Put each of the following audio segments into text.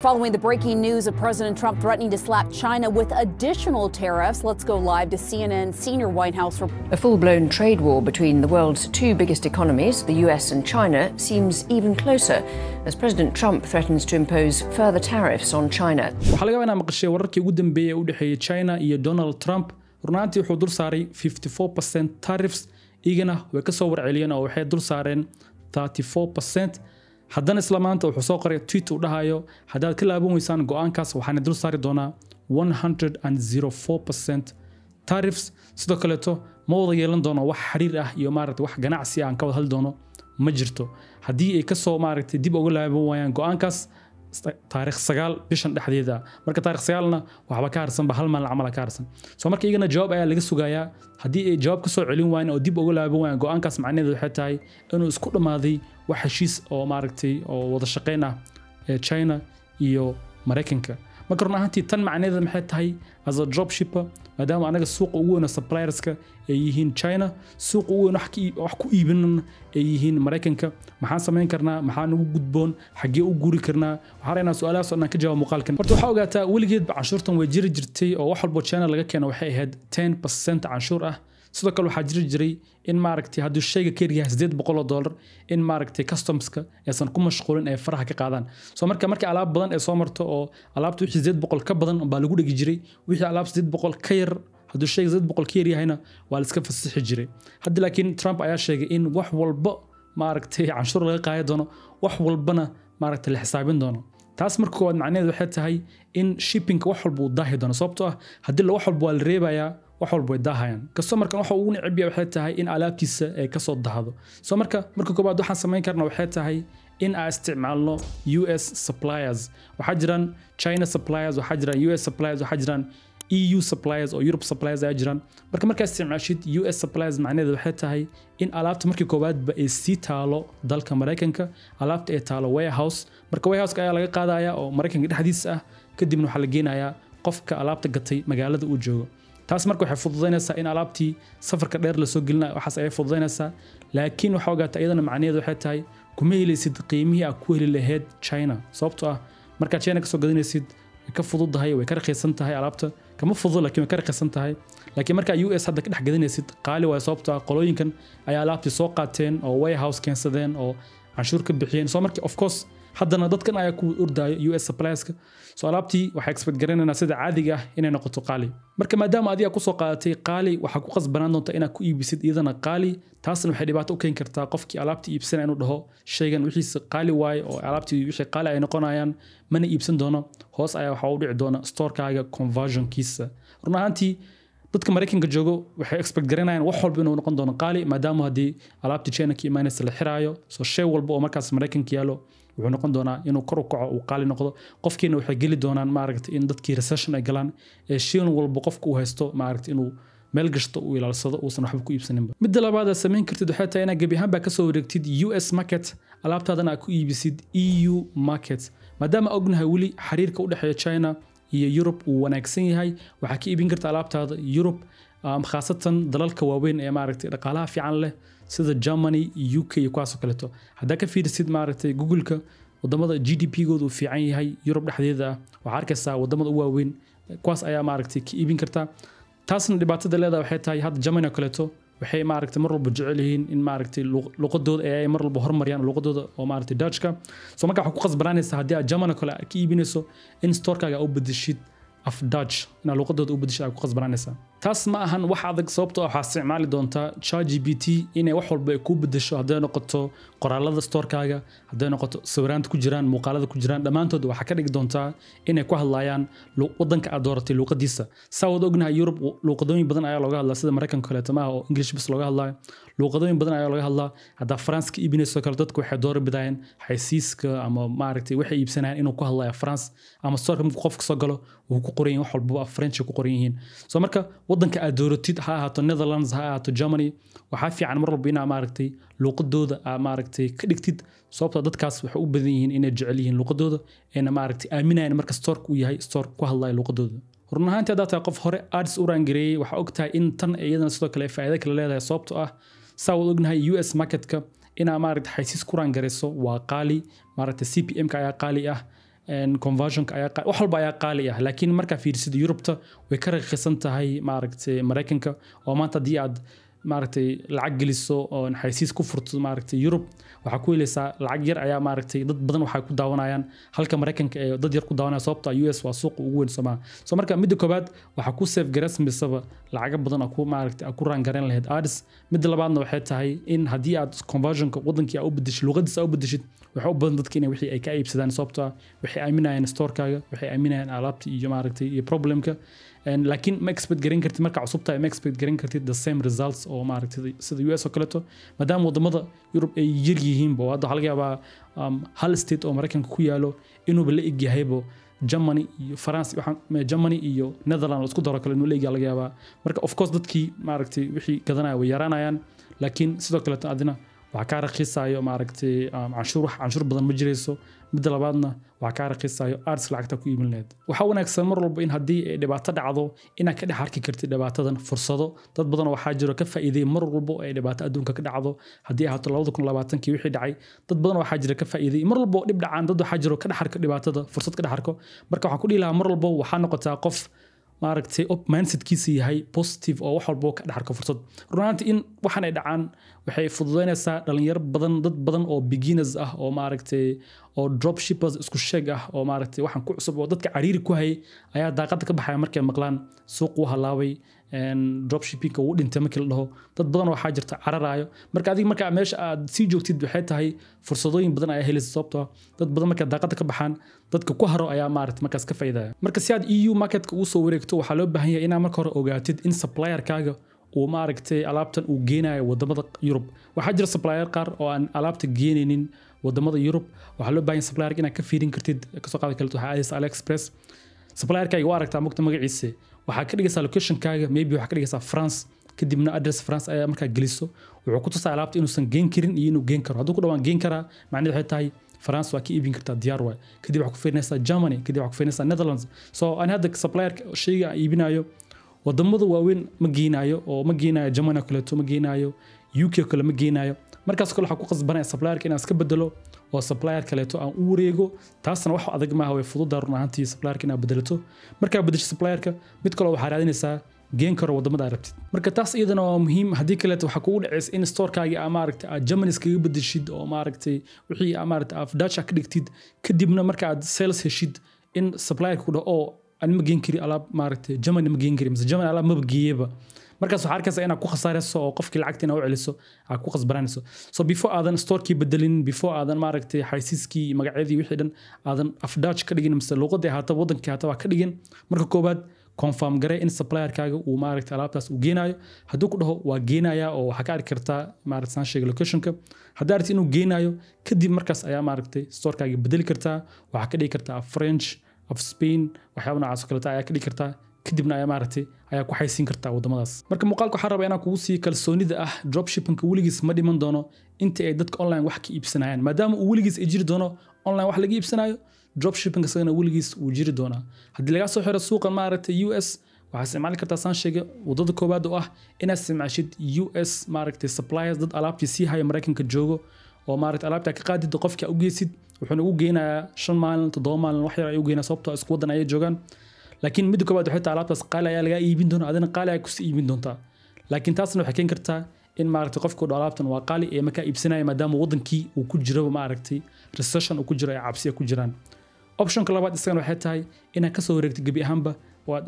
Following the breaking news of President Trump threatening to slap China with additional tariffs, let's go live to CNN senior White House reporter. A full-blown trade war between the world's two biggest economies, the US and China, seems even closer as President Trump threatens to impose further tariffs on China. waxaa laga yaabaa maqashay wararkii ugu dambeeyay u dhaxeeyay China iyo Donald Trump runaantii wuxuu dul saaray 54% tariffs igana way ka soo warceliyeen oo waxay dul saareen 34%. haddana isla maanta wuxuu soo qoray tweet uu dhahayo haddaad ka laaban weysaan go'aankaas waxaan dul saari doonaa 104% tariffs sidoo kaleeto ma wada yeelan doono wax xiriir ah iyo maaragtay wax ganacsi aan ka wada hadli doono ma jirto haddii ay ka soo maaragtay dib uga laaban waayaan go'aankaas taariikh 9 bishan dhexdeeda marka taariikh 9na waxba ka harsan ba hal maalin camal ka harsan soo marka igana jawaab ayaa laga sugayaa haddii ay jawaab ka soo celin waayeen oo dib uga laaban waayaan go'aankaas macnaheedu waxay tahay inuu isku dhamaaday wax heshiis oo maaragtay oo wada shaqeyn ah ee China iyo Mareykanka marka run ahaantii tan macnaheedu maxay tahay as a drop shipper maadaama anaga suuqa ugu weyn supplierska ay yihiin China suuqa ugu weyn wax ku iibin ay yihiin Mareykanka maxaan sameyn karnaa maxaan ugu gudboon xagee u guuri karnaa waxaan reenaa su'aalahaas oo aan ka jawaab muuqaalkan horta waxa ogaataa weligeed canshuurtan way jiri jirtay oo wax walba China laga keeno waxay ahayd 10% canshuur ah sidoo kale waxaa jiri jiray in maaragtay hadduu shayga ka yaryahay $800 in maaragtay customska aysan ku mashquulin ay faraha ka qaadaan soo marka alaab badan ay soo marto oo alaabtu wixii $800 ka badan baa lagu dhigi jiray wixii alaab $800 ka yar hadduu shayga $800 ka yaryahayna waa la iska fasixi jiray hadda laakiin Trump ayaa sheegay in wax walba maaragtay canshuur laga qaadi doono wax walbana maaragtay la xisaabin doono taas marka koowaad macnaheedu waxay tahay in shipping wax walba uu daahi doono sababtoo ah haddii wax walba waa la reebayaa wax walba way daahayaan customerkan waxa uu neceb yahay waxay tahay in alaabtiisa ay ka soo dahdo soo marka koobaad waxaan sameyn karnaa waxay tahay in aan isticmaalno US suppliers waxa jiraan China suppliers waxa jiraan US suppliers waxa jiraan EU suppliers oo Europe suppliers ay jiraan marka isticmaashid US suppliers macnaheedu waxay tahay in alaabta markii koobaad ba ay sii taalo dalka Mareykanka alaabta ay taalo warehouse marka warehouse ayaa laga qaadayaa oo Mareykanka dhexdiisa ah kadibna waxa la geenayaa qofka alaabta gatay magaalada uu joogo taas marka waxay fududeynaysaa in alaabtii safarka dheer la soo gelinayo waxaas ay fududeynaysaa laakiin waxa ogaataa iyadana macnaheedu waxay tahay kuma helaysid qiimihii aad ku heli lahayd China sababtoo ah marka China ka soo gadanaysid ka fududahay way ka raqiisan tahay alaabta kama fudud laakiin way ka raqiisan tahay laakiin marka US hadda ka dhex gadanaysid qaali way sababtoo ah qolooyinkan ayaa alaabtii soo qaateen oo warehouse keensadeen oo canshuur ka bixiyeen soo marka of course haddana dadkan ayaa ku ordaayo US supplierska soo alaabtii waxay expect garanayna sida caadiga ah inay noqoto qaali marka maadaama adiga ku soo qaadatay qaali waxa ku qasbanaan doonta inaad ku iibisid iyadana qaali taasna waxay dhibaato u keeni kartaa qofkii alaabtii iibsanaya inuu dhaho shaygan wixiisa qaali waay oo alaabtii wixii qaali ay noqonayaan mana iibsan doono hoos ayaa waxa u dhici doona storekaaga conversionkiisa run ahaantii dadka Mareykanka joogo waxay expect garanayaan wax walba inuu noqon doono qaali maadaama hadii alaabtii China ka imaanaysa la xiraayo soo shay walba oo markaas Mareykanka yaalo wuxuu noqon doonaa inuu kor u kaco uu qaali noqdo qofkiina waxay geli doonaan maaragtay in dadkii recession ay galaan ee shilin walba qofku uu haysto maaragtay inuu meel gashto uu ilaalsado uusan waxba ku iibsaninba midda labaad aad sameyn kartid waxay tahay inaad gebi ahaanba ka soo wareegtid US market alaabtaadana aad ku iibisid EU market maadaama ognahay weli xiriirka u dhexeeya China iyo Europe uu wanaagsan yahay waxaa ka iibin kartaa alaabtaada Europe khaasatan dalalka waaweyn ee maaragtay dhaqaalaha fiican leh sida Germany UK iyo kuwaas oo kaleeto hadda ka fiirsid maaragtay Google-ka wadamada GDP-goodu uu fiican yahay Europe dhexdeeda waxa arkaysaa wadamada ugu waaweyn kuwaas ayaa maaragtay ka iibin kartaa taasna dhibaatada leedahay waxay tahay hadda Germany oo kaleeto waxay maaragtay mar walba jecel yihiin in maaragtay luqadooda ay mar walba horumariyaan luqadooda oo maaragtay Dutch-ka soo marka waxa ku qasbanaanaysa haddii aad Germany kale ka iibinayso in store-kaaga u bedeshid af Dutch in luqadooda u bedeshid ku qasbanaanaysa taas ma ahan wax adag sababtoo ah waxa isticmaali doontaa ChatGPT inay wax walba ay ku bedesho haddii noqoto qoraalada store-kaaga haddii noqoto sawiraanta ku jiraan muuqaalada ku jiraan dhamaantood waxa ka dhigi doontaa inay ku hadlayaan wadanka aad dooratay luqadiisa saawad ognahay Europe luqadooyin badan ayaa looga hadlaa sida Mareykanka kale tamaha oo English bas looga hadlaa luqadooyin badan ayaa looga hadlaa hadda France ka iibinayso kale dadku waxay door bidayeen xaysiiska ama maaragtay waxay iibsanayaan inuu ku hadlayo France ama store qofka soo galo uu ku qoran wax walba French ku qoran yihiin soo marka wadanka aad dooratid ha ahaato Netherlands ha ahaato Germany waxa fiican mar walba inaad maaragtay luqadooda maaragtay ka dhigtid sababtoo dadkaas waxay u badan yihiin inay jecel yihiin luqadooda ee maaragtay aaminayaan marka store ku yahay store ku hadlayo luqadooda run ahaantii hadda taa qof hore ads u rangareeyay waxa ogtahay in tan iyadana sidoo kale faa'iido kale leedahay sababtoo ah saawad ognahay US marketka ina maaragtay xaysiis ku rangareyso waa qaali maaragtay CPM ka ayaa qaali ah conversion ayaa wax walba ayaa qaali ah laakiin marka fiirsida Yurubta way ka raqiisan tahay maaragtay Mareykanka oo maanta hadii aad maaragtay lacag geliso oo xaysiis ku furto maaragtay Yurub waxa ku helaysaa lacag yar ayaa maaragtay dad badan waxa ku daawanayaan halka Mareykanka ee dad yar ku daawanaya sababta US waa suuq ugu weyn Soomaa soo marka mid koobaad waxa ku save garasmisaba lacag badan ku maaragtay ku raan garan lahayd ads mid labaadna waxay tahay in hadii aad conversionka wadankii aad u bedesho luqadiisa aad u bedeshid waxa u badan dadka inay wixii ay ka iibsadaan sababta waxay aaminayaan store-kaaga waxay aaminayaan alaabta iyo maaragtay iyo problemka laakiin ma expect garin kartid marka cusubta ma expect garin kartid the same results oo maaragtay sida US oo kale to maadaama wadamada Yurub ay yar yihiin boo hadda laga yaabaa hal state oo Mareykanka ku yaalo inuu la eg yahaybo Germany iyo France waxaan Germany iyo Netherlands isku daro kale inuu la eg laga yaabaa marka of course dadkii maaragtay wixii gadanaya way yaraanayaan laakiin sidoo kale adina waxa ka raqiisayo maaragtay canshuur badan ma jireyso mid labaadna waxa ka raqiisayo ads lacagta ku iibin leed waxa wanaagsan mar walba in hadii ay dhibaato dhacdo in aad ka dhex arki kartid dhibaatadan fursado dad badan waxa jiro ka faa'iiday mar walba ay dhibaato adduunka ka dhacdo hadii ahaato 2020 wixii dhacay dad badan waxa jira ka faa'iiday mar walba dhib dhacaan dad waxa jiro ka dhex arka dhibaatada fursad ka dhex arko marka waxa ku dhiilaa mar walba waxa noqotaa qof maaragtay mindsetkiisa yahay positive oo wax walba ka dhaxarka fursad runtii in waxan ay dhacaan waxay fududeynaysaa dhalinyaro badan dad badan oo beginners ah oo maaragtay oo dropshippers isku sheeg ah oo maaragtay waxan ku cusub oo dadka cariiri ku hay ayaa daaqada ka baxaya markay maqlaan suuq uu halaaway dropshipping uu dhintay markii la dhaho dad badan waxa jirta cararaayo marka adiga marka meesha aad si joogtid waxay tahay fursadooyin badan ay helayso sababtoo dad badan marka daaqada ka baxaan dadka ku haro ayaa maaragtay markaas ka faa'iidaya marka si aad EU marketka u soo wareegto waxa loo baahan yahay inaad marka hore ogaatid in supplier-kaaga uu maaragtay alaabtan uu geenayo wadamada Yurub waxa jira supplier qaar oo aan alaabta geenaynin wadamada Yurub waxa loo baahan supplier inaad ka fiirin kartid ka soo qaadi kartid waxa aadaysa AliExpress supplier-kaaga waa aragtaa mugta magaciisa waxa ka dhigaysaa location-kaaga maybe waxa ka dhigaysaa France kadibna address France ayaa markaa geliso wuxuu ku tusaa alaabta inuusan geen karin iyo inuu geen karo hadduu ku dhawaan geen karaa macnaheedu waxay tahay France waa ka iibin kartaa diyaar waay kadib waxa ku fiirinaysaa Germany kadib waxa ku fiirinaysaa Netherlands so aan hadda supplier shayga iibinayo wadamada waaweyn ma geenayo oo ma geenayo Germany kale to ma geenayo UK kale ma geenayo markaas kale waxa ku qasbanaya supplier inaan iska bedelo oo supplier kale to aan u wareego taasna wax adag ma aha way fududahay runaantii supplier inaan bedelato marka bedesho supplier-ka mid kale waxa raadinaysaa geen karo wadamada arabtid marka taas iyadana waa muhiim hadii kale waxa kugu dhaceys in store-kaaga ama maaragtay aad Germany iskaga bedeshid oo maaragtay wixii maaragtay af Dutch ka dhigtid kadibna marka aad sales heshid in supplier ku dhaho aan ma geen kari alaab maaragtay Germany ma geen kari mise Germany alaab ma geeyba markaas waxa arkaysaa inaad ku khasaarayso oo qofkii lacagtina u celiso aad ku qasbanayso so before aadan store-kii bedelin before aadan maaragtay xaysiiskii magacyadii wixii dhan aadan af Dutch ka dhigin mise luqadii haata wadankii haata waa ka dhigin marka koobaad confirm garay in supplier-kaaga uu maaragtay alaabtaas uu geenayo hadduu ku dhaho waa geenaya oo waxa ka arki kartaa maaragtay san sheegay location-ka haddii aragtid inuu geenayo kadib markaas ayaa maaragtay store-kaaga bedeli kartaa waxa ka dhigi kartaa French of Spain waxyaabo noocaas oo kale ayaa ka dhigi kartaa kadibna ayaa maaragtay ayaa ku xaysiin kartaa wadamadaas marka muuqaalka waxa rabaa inaan kugu sii kalsoonida ah dropshipping weligiis ma dhiman doono inta ay dadka online wax ka iibsanayaan maadaama uu weligiis ay jiri doono online wax laga iibsanayo dropshipping isagana weligiis uu jiri doonaa haddii laga soo xiro suuqan maaragtay US waxaa isticmaali kartaa saan sheegay wadada koobaad oo ah inaad isticmaashid US maaragtay suppliers dad alaabtii sii haya Mareykanka joogo oo maaragtay alaabta ka qaadid qofka u geesid wuxuu ugu geenayaa 5 maalin 7 maalin wax yar ay u geenaa sababtoo isku wadan ay joogaan laakiin mid koobaad waxay tahay alaabtaas qaali ayaa laga iibin doonaa adina qaali ay ku sii iibin doontaa laakiin taasna waxay keen kartaa in maaragtay qofku alaabtan waa qaali ee marka iibsanaya maadaama wadankii uu ku jiro maaragtay recession uu ku jiro ay cabsi ku jiraan optionka labaad isagana waxay tahay inaad ka soo wareegto gabi ahaanba oo aad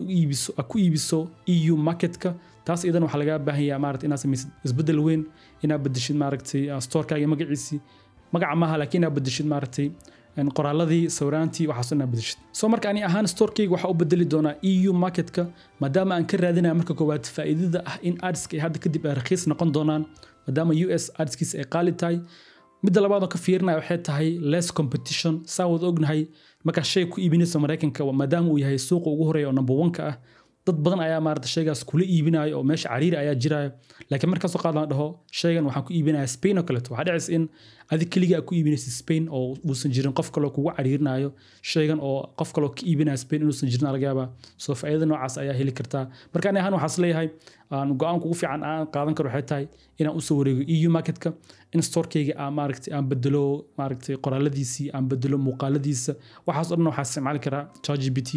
ku iibiso EU marketka taas idan waxa laga baahan yahay maaragtay inaad sameysid isbedel weyn inaad bedeshid maaragtay store-kaaga magaciisi magaca maaha laakiin inaad bedeshid maaragtay qoraaladii sawiraantii waxaas inaad bedeshid soo marka ani ahaan store-kayga waxa u bedeli doonaa EU marketka maadaama aan ka raadinayo marka koowaad faa'iidada ah in adska ay hadda kadib ay raqiis noqon doonaan maadaama US adskiisa ay qaali tahay midda labaad oo ka fiirinayo waxay tahay less competition saawad ognahay marka shay ku iibinayso Mareykanka maadaama uu yahay suuqa ugu horeeya oo number 1 ka ah dad badan ayaa maaragtay shaygaas kula iibinayo oo meesha cariiri ayaa jiraayo laakiin marka soo qaadaan dhaho shaygan waxaan ku iibinayaa Spain oo kale waxa dhacaysa in adig kaliya ku iibinaysa Spain oo uusan jirin qof kale oo kugu cariirinayo shaygan oo qof kale oo ka iibinaya Spain inuusan jirin laga yaabaa soo faa'iido noocaas ayaa heli kartaa marka aniga ahaan waxaan leeyahay aan go'aan kugu fiican aan qaadan karo waxay tahay inaan u soo wareego EU marketka in store-kayga aan maaragtay aan bedelo maaragtay qoraaladiisii aan bedelo muuqaaladiisa waxaas oo dhan waxaa isticmaali karaa ChatGPT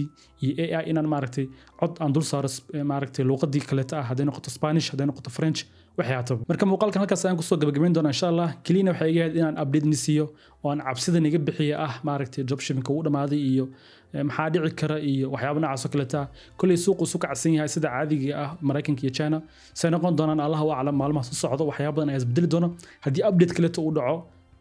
iyo AI inaan maaragtay cod aan dul saaro maaragtay luqadii kale ah haday noqoto Spanish haday noqoto French waxay ahaataba marka muuqaalkan halkaas aan ku soo gabagabeyn doonaa insha Allah kaliina waxay iga yahay inaan update nisiyo oo aan cabsida niga bixiyo maaragtay dropshipping uu dhamaaday iyo maxaa dhici kara iyo waxyaabo noocaas oo kale taa kulli suuqu soo kacsan yahay sida caadiga Mareykanka iyo China say noqon doonaan Allah waa aclam maalmaha soo socdo waxyaabo badan ay isbedeli doona hadii update kale uu dhaco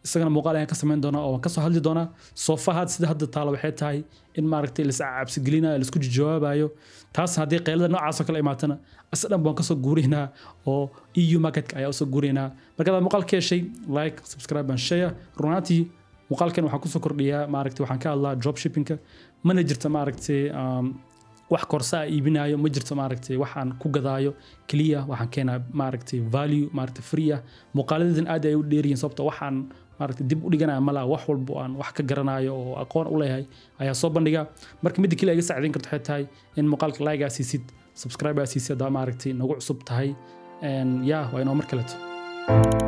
isagana muuqaal ayaan ka sameyn doonaa oo ka soo hadli doonaa soo fahad sida hadda taalo waxay tahay in maaragtay la cabsi gelinayo la isku jawaabayo taas hadii qeylada noocaas oo kale imaatana asadan baan ka soo guurinaa oo EU market ayaa soo guurinaa marka muuqaalka yeeshay like subscribe and share runaatii muuqaalkan waxaan ku soo kordhiyaa maaragtay waxaan ka hadlaa dropshippingka mana jirta maaragtay wax korsa iibinayo ma jirto maaragtay waxaan ku gadaayo kaliya waxaan keenaa maaragtay value maaragtay free muuqaaladan aad ay u dheeriyeen sababtoo waxaan maaragtay dib u dhiganaa mala wax walba aan wax ka garanayo oo aqoon u leeyahay ayaa soo bandhiga marka mid kale iga saacideyn karto waxay tahay in muuqaalka like siisid subscribe siisid maaragtay nagu cusub tahay waa inoo mar kale